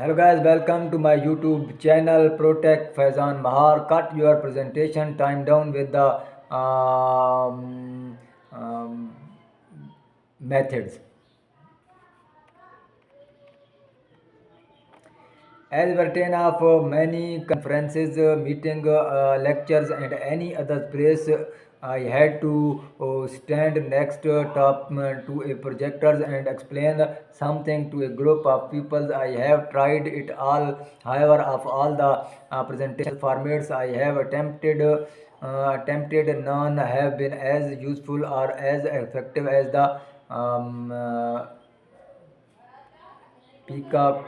Hello guys, welcome to my YouTube channel Protect Faizan Mahar. Cut your presentation time down with the um, methods. As written of many conferences, meeting, lectures, and any other place, I had to stand next top to a projectors and explain something to a group of people. I have tried it all. However, of all the presentation formats I have attempted, none have been as useful or as effective as the Pika.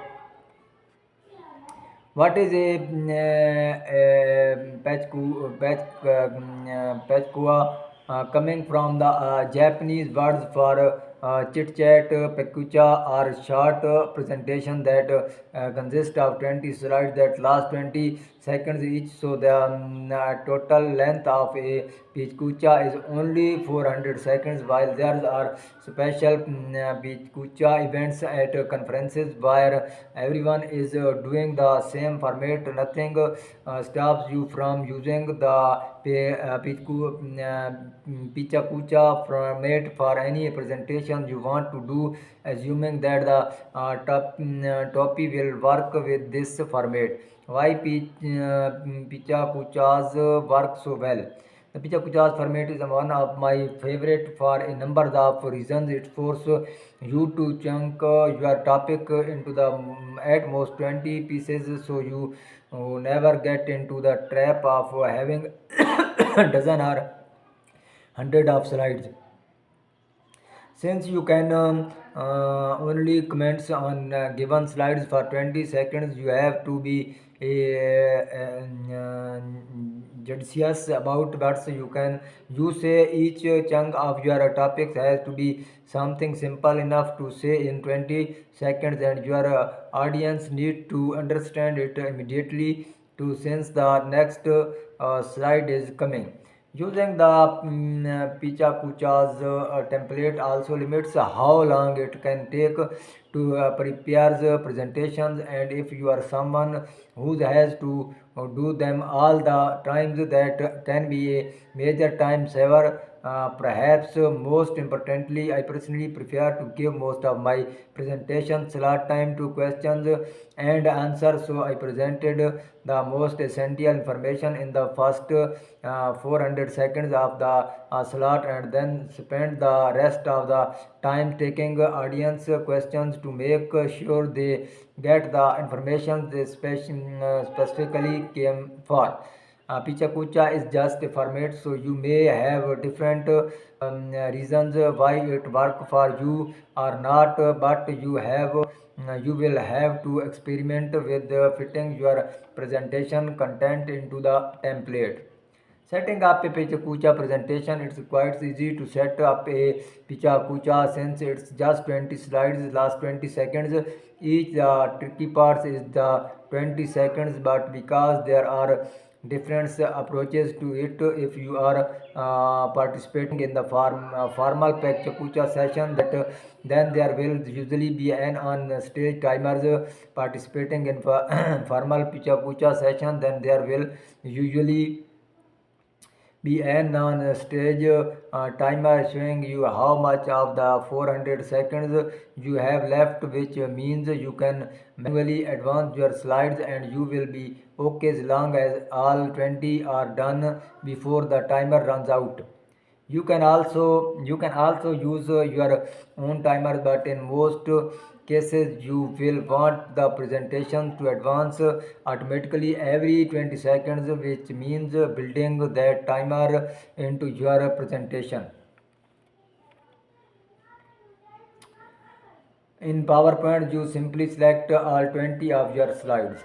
What is a pachkua coming from the Japanese words for chit chat, pekucha, or short presentation that consist of 20 slides that last 20 seconds each. So the total length of a pechkucha is only 400 seconds, while there are special pechkucha events at conferences where everyone is doing the same format. Nothing stops you from using the Pichakucha format for any presentation you want to do, assuming that the topi will work with this format. Why Pichakuchas work so well? The Pichakuchas format is one of my favorite for a number of reasons. It forces you to chunk your topic into the at most 20 pieces, so you never get into the trap of having dozen or hundred of slides. Since you can only comment on given slides for 20 seconds, you have to be judicious about what you say. Each chunk of your topics has to be something simple enough to say in 20 seconds, and your audience need to understand it immediately to sense the next slide is coming. Using the Pichakucha's template also limits how long it can take to prepare the presentations, and if you are someone who has to do them all the times, that can be a major time saver. Perhaps most importantly, I personally prefer to give most of my presentation slot time to questions and answers, so I presented the most essential information in the first 400 seconds of the slot, and then spend the rest of the time taking audience questions to make sure they get the information they specifically came for. Pichakucha is just a format, so you may have different reasons why it work for you or not, but you will have to experiment with fitting your presentation content into the template. Setting up a Pichakucha presentation, it's quite easy to set up a Pichakucha since it's just 20 slides, last 20 seconds. Each tricky part is the 20 seconds, but because there are different approaches to it, if you are participating in the formal Pichakucha session, then there will usually be an on stage timers. Participating in formal Pichakucha session, then there will usually be an on stage timer showing you how much of the 400 seconds you have left, which means you can manually advance your slides and you will be okay as long as all 20 are done before the timer runs out. You can also use your own timer, but in most cases you will want the presentation to advance automatically every 20 seconds, which means building that timer into your presentation. In PowerPoint, you simply select all 20 of your slides.